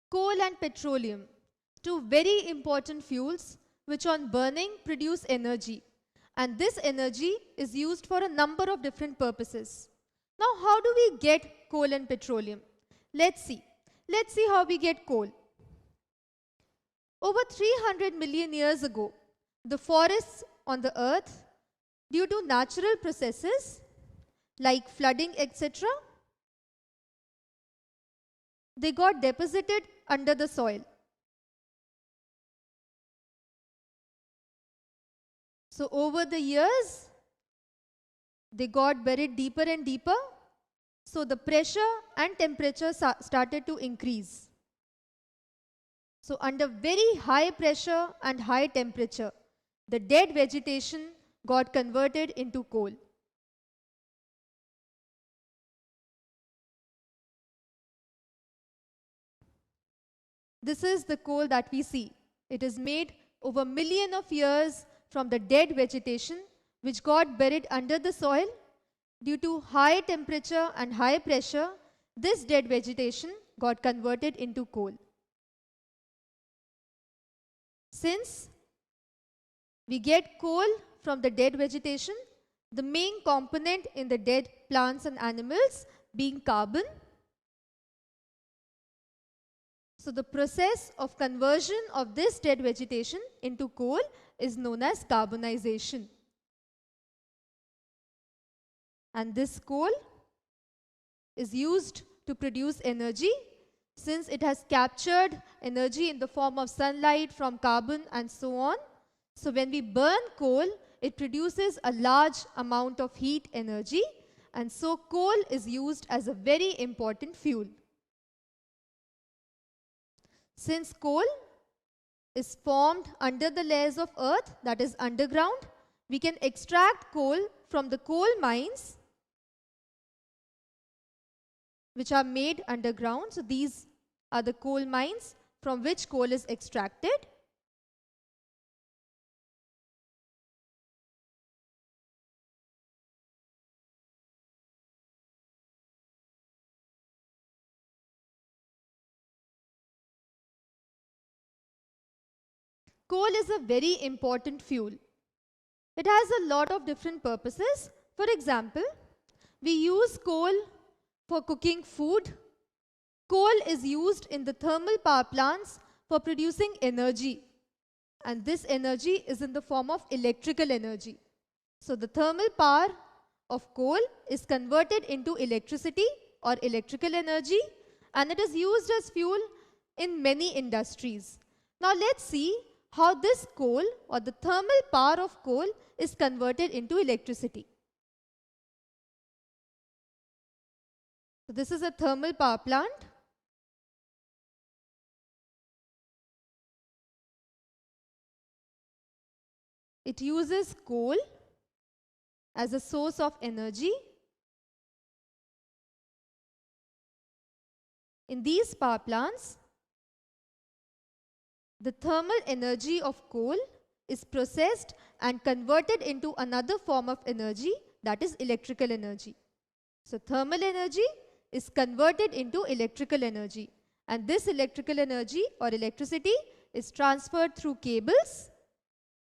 Coal and petroleum, two very important fuels which on burning produce energy. And this energy is used for a number of different purposes. Now, how do we get coal and petroleum? Let's see. Let's see how we get coal. Over 300 million years ago, the forests on the earth, due to natural processes like flooding, etc., they got deposited under the soil. So over the years, they got buried deeper and deeper. So the pressure and temperature started to increase. So under very high pressure and high temperature, the dead vegetation got converted into coal. This is the coal that we see. It is made over millions of years from the dead vegetation which got buried under the soil. Due to high temperature and high pressure, this dead vegetation got converted into coal. Since we get coal from the dead vegetation, the main component in the dead plants and animals being carbon. So the process of conversion of this dead vegetation into coal is known as carbonization. And this coal is used to produce energy since it has captured energy in the form of sunlight from carbon and so on. So when we burn coal, it produces a large amount of heat energy, and so coal is used as a very important fuel. Since coal is formed under the layers of earth, that is underground, we can extract coal from the coal mines which are made underground. So these are the coal mines from which coal is extracted. Coal is a very important fuel. It has a lot of different purposes. For example, we use coal for cooking food. Coal is used in the thermal power plants for producing energy. And this energy is in the form of electrical energy. So the thermal power of coal is converted into electricity or electrical energy, and it is used as fuel in many industries. Now let's see how this coal or the thermal power of coal is converted into electricity. So this is a thermal power plant. It uses coal as a source of energy. In these power plants, the thermal energy of coal is processed and converted into another form of energy, that is electrical energy. So thermal energy is converted into electrical energy, and this electrical energy or electricity is transferred through cables,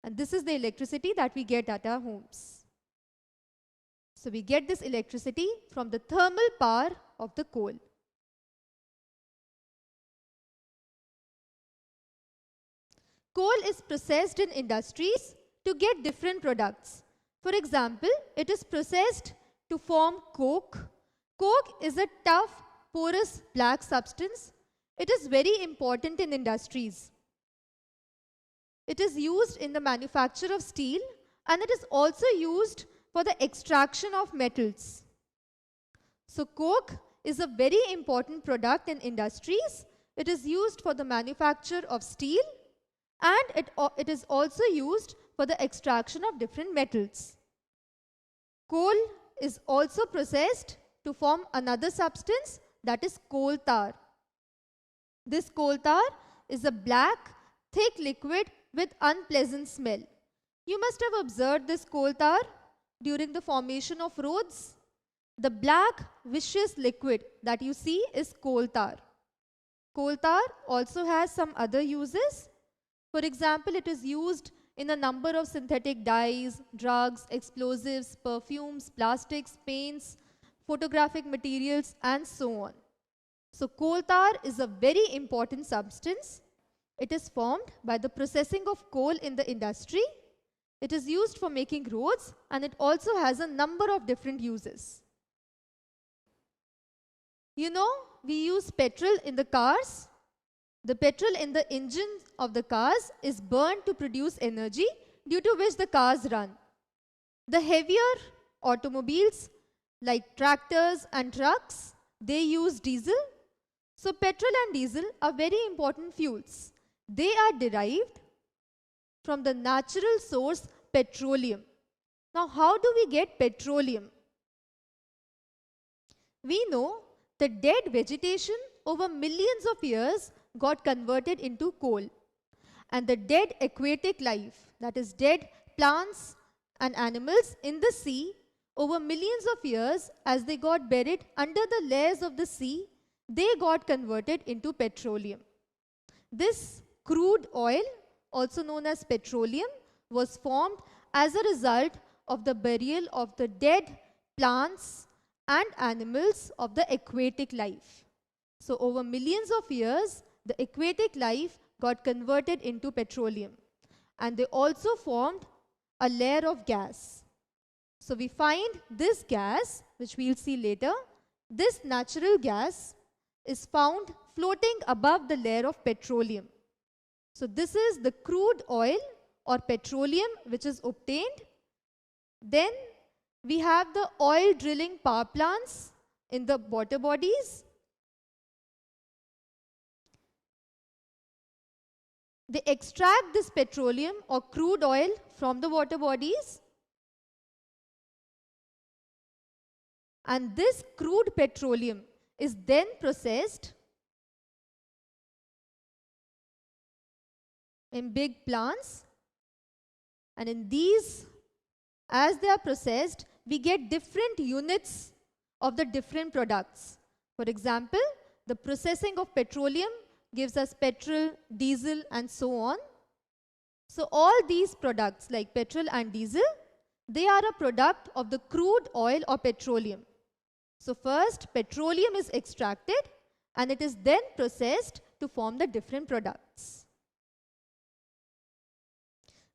and this is the electricity that we get at our homes. So we get this electricity from the thermal power of the coal. Coal is processed in industries to get different products. For example, it is processed to form coke. Coke is a tough, porous black substance. It is very important in industries. It is used in the manufacture of steel, and it is also used for the extraction of metals. So coke is a very important product in industries. It is used for the manufacture of steel, and it is also used for the extraction of different metals. Coal is also processed to form another substance, that is coal tar. This coal tar is a black, thick liquid with unpleasant smell. You must have observed this coal tar during the formation of roads. The black, viscous liquid that you see is coal tar. Coal tar also has some other uses. For example, it is used in a number of synthetic dyes, drugs, explosives, perfumes, plastics, paints, photographic materials, and so on. So coal tar is a very important substance. It is formed by the processing of coal in the industry. It is used for making roads, and it also has a number of different uses. You know, we use petrol in the cars. The petrol in the engine of the cars is burned to produce energy, due to which the cars run. The heavier automobiles like tractors and trucks, they use diesel. So petrol and diesel are very important fuels. They are derived from the natural source petroleum. Now, how do we get petroleum? We know the dead vegetation over millions of years got converted into coal. And the dead aquatic life, that is dead plants and animals in the sea over millions of years, as they got buried under the layers of the sea, they got converted into petroleum. This crude oil, also known as petroleum, was formed as a result of the burial of the dead plants and animals of the aquatic life. So over millions of years, the aquatic life got converted into petroleum, and they also formed a layer of gas. So we find this gas, which we'll see later, this natural gas is found floating above the layer of petroleum. So this is the crude oil or petroleum which is obtained. Then we have the oil drilling power plants in the water bodies. They extract this petroleum or crude oil from the water bodies. And this crude petroleum is then processed in big plants. And in these, as they are processed, we get different units of the different products. For example, the processing of petroleum gives us petrol, diesel, and so on. So all these products like petrol and diesel, they are a product of the crude oil or petroleum. So first, petroleum is extracted and it is then processed to form the different products.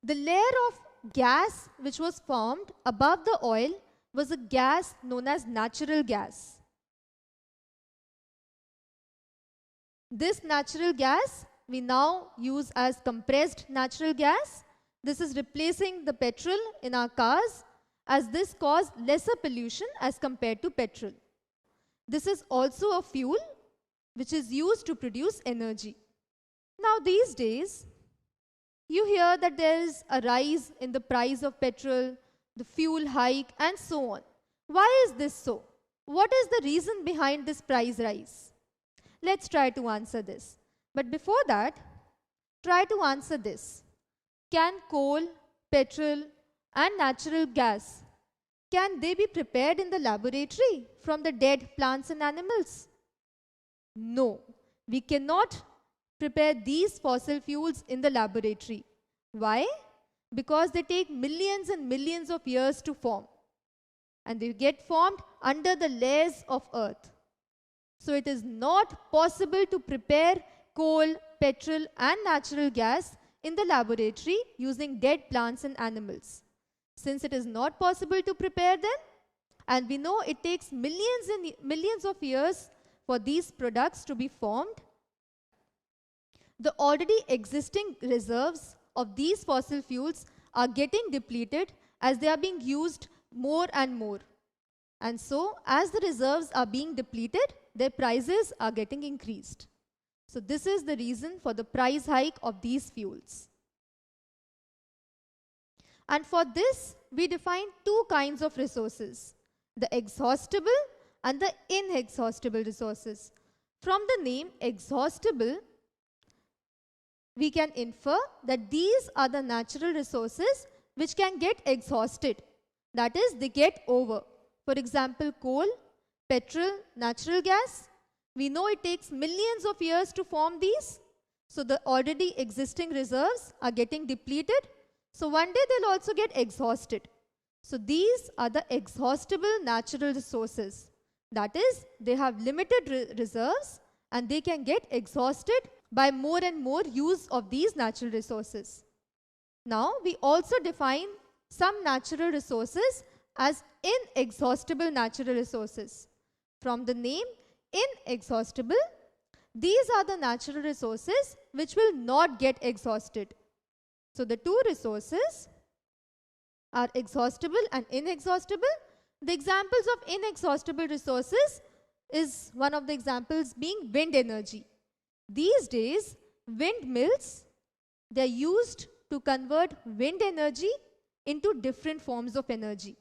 The layer of gas which was formed above the oil was a gas known as natural gas. This natural gas we now use as compressed natural gas. This is replacing the petrol in our cars, as this caused lesser pollution as compared to petrol. This is also a fuel which is used to produce energy. Now these days, you hear that there is a rise in the price of petrol, the fuel hike, and so on. Why is this so? What is the reason behind this price rise? Let's try to answer this. But before that, try to answer this. Can coal, petrol, and natural gas, can they be prepared in the laboratory from the dead plants and animals? No, we cannot prepare these fossil fuels in the laboratory. Why? Because they take millions and millions of years to form. And they get formed under the layers of earth. So it is not possible to prepare coal, petrol, and natural gas in the laboratory using dead plants and animals. Since it is not possible to prepare them, and we know it takes millions and millions of years for these products to be formed, the already existing reserves of these fossil fuels are getting depleted as they are being used more and more. And so, as the reserves are being depleted, their prices are getting increased. So this is the reason for the price hike of these fuels. And for this, we define two kinds of resources, the exhaustible and the inexhaustible resources. From the name exhaustible, we can infer that these are the natural resources which can get exhausted. That is, they get over. For example, coal, petrol, natural gas, We know it takes millions of years to form these. So the already existing reserves are getting depleted. So one day they'll also get exhausted. So these are the exhaustible natural resources. That is, they have limited reserves and they can get exhausted by more and more use of these natural resources. Now, we also define some natural resources as inexhaustible natural resources. From the name inexhaustible, these are the natural resources which will not get exhausted. So the two resources are exhaustible and inexhaustible. The examples of inexhaustible resources is one of the examples being wind energy. These days, windmills, they are used to convert wind energy into different forms of energy.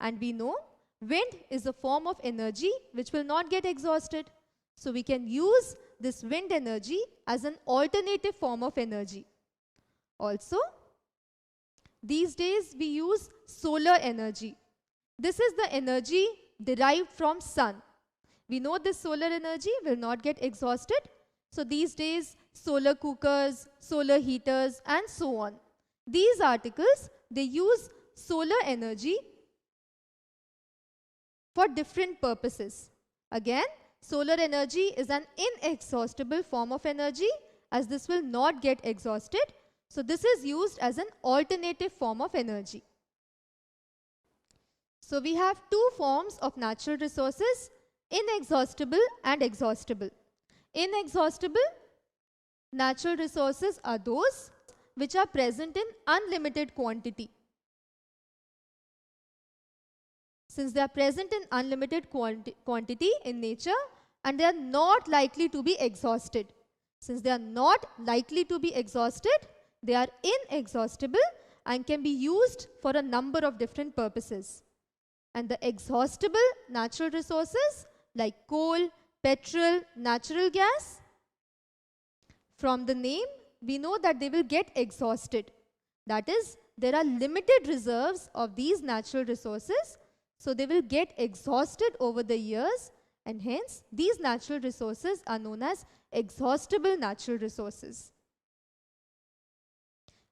And we know wind is a form of energy which will not get exhausted. So we can use this wind energy as an alternative form of energy. Also, these days we use solar energy. This is the energy derived from sun. We know this solar energy will not get exhausted. So these days, solar cookers, solar heaters, and so on. These articles, they use solar energy for different purposes. Again, solar energy is an inexhaustible form of energy, as this will not get exhausted. So this is used as an alternative form of energy. So we have two forms of natural resources, inexhaustible and exhaustible. Inexhaustible natural resources are those which are present in unlimited quantity. Since they are present in unlimited quantity in nature and they are not likely to be exhausted. Since they are not likely to be exhausted, they are inexhaustible and can be used for a number of different purposes. And the exhaustible natural resources like coal, petrol, natural gas, from the name, we know that they will get exhausted. That is, there are limited reserves of these natural resources, so they will get exhausted over the years, and hence these natural resources are known as exhaustible natural resources.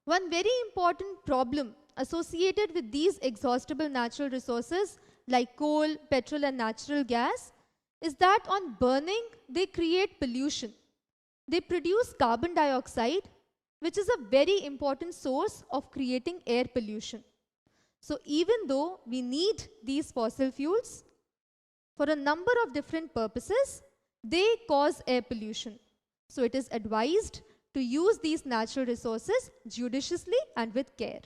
One very important problem associated with these exhaustible natural resources like coal, petrol, and natural gas is that on burning, they create pollution. They produce carbon dioxide, which is a very important source of creating air pollution. So even though we need these fossil fuels for a number of different purposes, they cause air pollution. So it is advised to use these natural resources judiciously and with care.